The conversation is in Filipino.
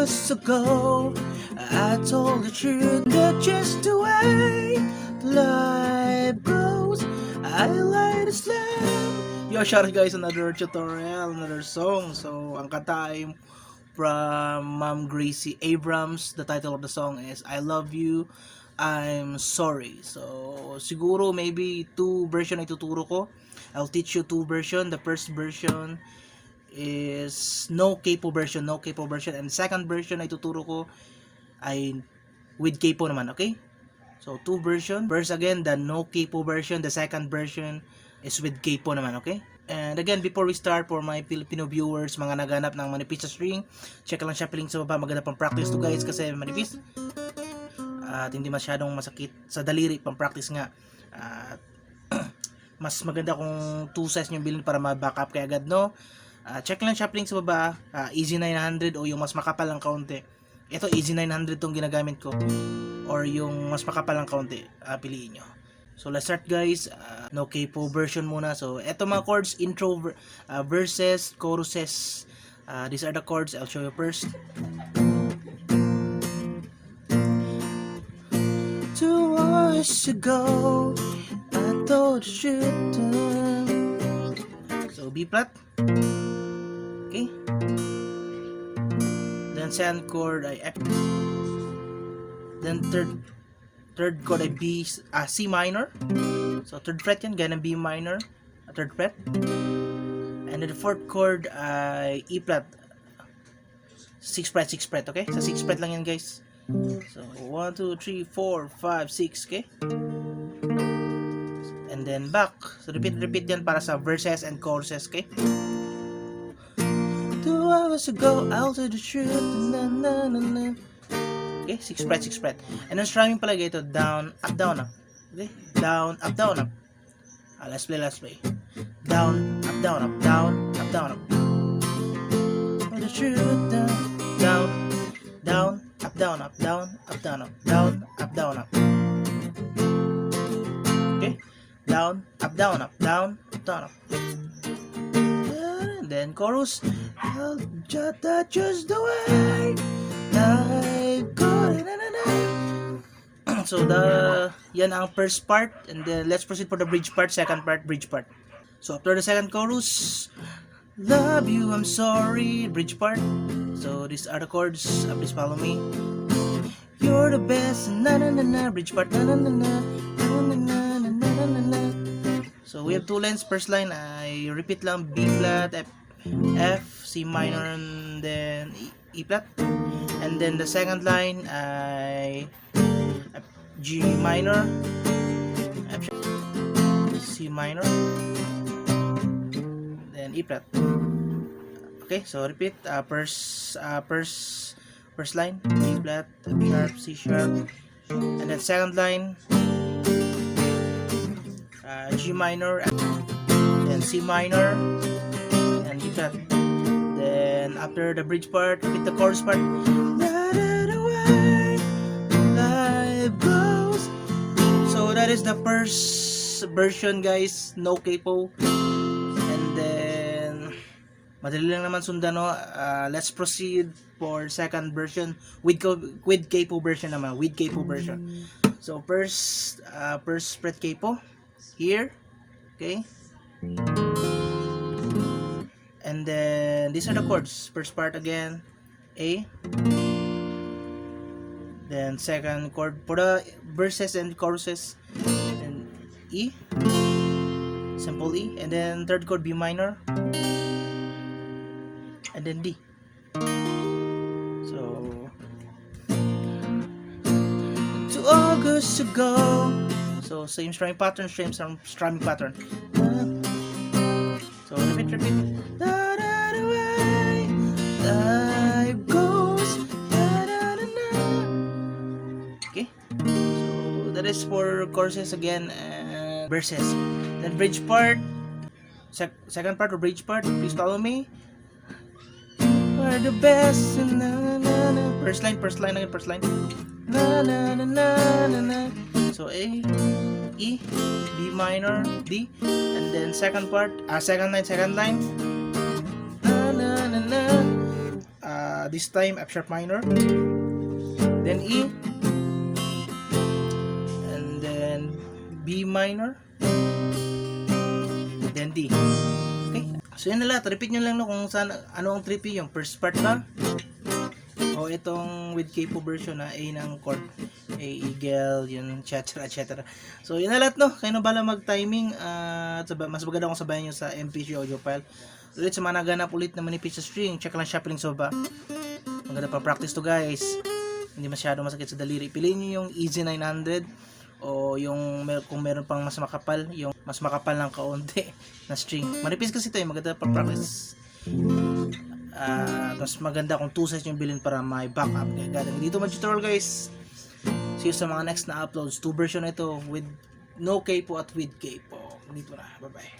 August ago, I told the truth that just the way life goes, I light a slam. Yo, shout out guys, another tutorial, another song. So, ang kanta ay from Ma'am Gracie Abrams. The title of the song is I Love You, I'm Sorry. So, siguro maybe two version ay tuturo ko. I'll teach you two version. The first version is no capo version, and second version ay tuturo ko ay with capo naman, okay? So two version. First again, the no capo version, the second version is with capo naman, okay? And again, before we start, for my Filipino viewers, mga naghanap ng manipis sa string, check lang siya link sa baba. Maganda pang practice to guys kasi manipis at hindi masyadong masakit sa daliri, pang practice nga. At mas maganda kung 2 size nyo bilhin para ma-backup kay agad, no? Check lang shop link sa baba. Easy 900 o yung mas makapal lang kaunti. Ito Easy 900 tong ginagamit ko, or yung mas makapal lang kaunti, piliin nyo. So let's start guys. No capo version muna. So eto mga chords, intro, verses, choruses. These are the chords. I'll show you first. 2 hours ago, I told you to. So B flat. Okay. Then second chord ay F. Then third chord ay C minor. So third fret yan, ganang B minor, third fret. And then the fourth chord ay E flat. 6 fret, okay? Sa 6 fret lang yan, guys. So 1 2 3 4 5 6, okay? And then back. So repeat yan para sa verses and choruses, okay? 2 hours ago, I'll tell the truth. Na, na, na, na. Okay, 6 fret. And then strumming palagi ito, down, up, down, up. Okay, down, up, down, up. Let's play. Down, up, down, up, down, up, down, up. Tell the truth, down, up, down, up, down, up, down, up, down, up, down, up. Okay, down, up, down, up, down, up, down, up. Then chorus, that's just the way life goes. So yan ang first part, and then let's proceed for the bridge part, second part, bridge part. So after the second chorus, love you, I'm sorry, bridge part. So these are the chords, please follow me. You're the best, na na na na, bridge part, na na na na, na na na na na na na. So we have 2 lines. First line I repeat lang, B flat, F, C minor, and then E flat. And then the second line I G minor, F, C minor, then E flat. Okay, so repeat. First line E flat, F sharp, C sharp, and then second line G minor, then C minor, and E flat. Then after the bridge part, repeat the chorus part. So that is the first version guys, no capo. And then madali lang naman sundan, no? Let's proceed for second version with capo version naman, with capo version. So first fret capo here, okay? And then these are the chords. First part again, A. Then second chord for the verses and choruses, and E, simple E. And then third chord B minor, and then D. So 2 August ago. So same strumming pattern, So repeat. Okay, so that is for choruses again, verses. Then bridge part, second part or bridge part, please follow me. We're the best, na, na, na. First line again, na na na na na na. So A, E, B minor, D, and then second part, second line, na na na na. this time F sharp minor, then E, and then B minor, then D. Okay, so yun na lahat. Repeat nyo lang no kung saan, ano ang trippy, yung first part ba o itong with capo version na A ng chord, A, eagle, yun, etc. etc. So yun na lahat no, kayo na bala mag timing. Mas maganda kung sabayan nyo sa MP3 audio file. Ulit sa mga naganap ulit na manipis sa string, check lang shuffling so ba. Maganda pa practice to guys, hindi masyado masakit sa daliri. Piliin nyo yung Easy 900 o yung kung meron pang mas makapal, yung mas makapal ng kaunti na string. Manipis kasi ito, maganda pa practice. Mas maganda kung 2 sets yung bilhin para may backup. Kaya dito mag tutorial guys. See you sa mga next na uploads. 2 version na ito with no capo at with capo. Dito na. Bye bye.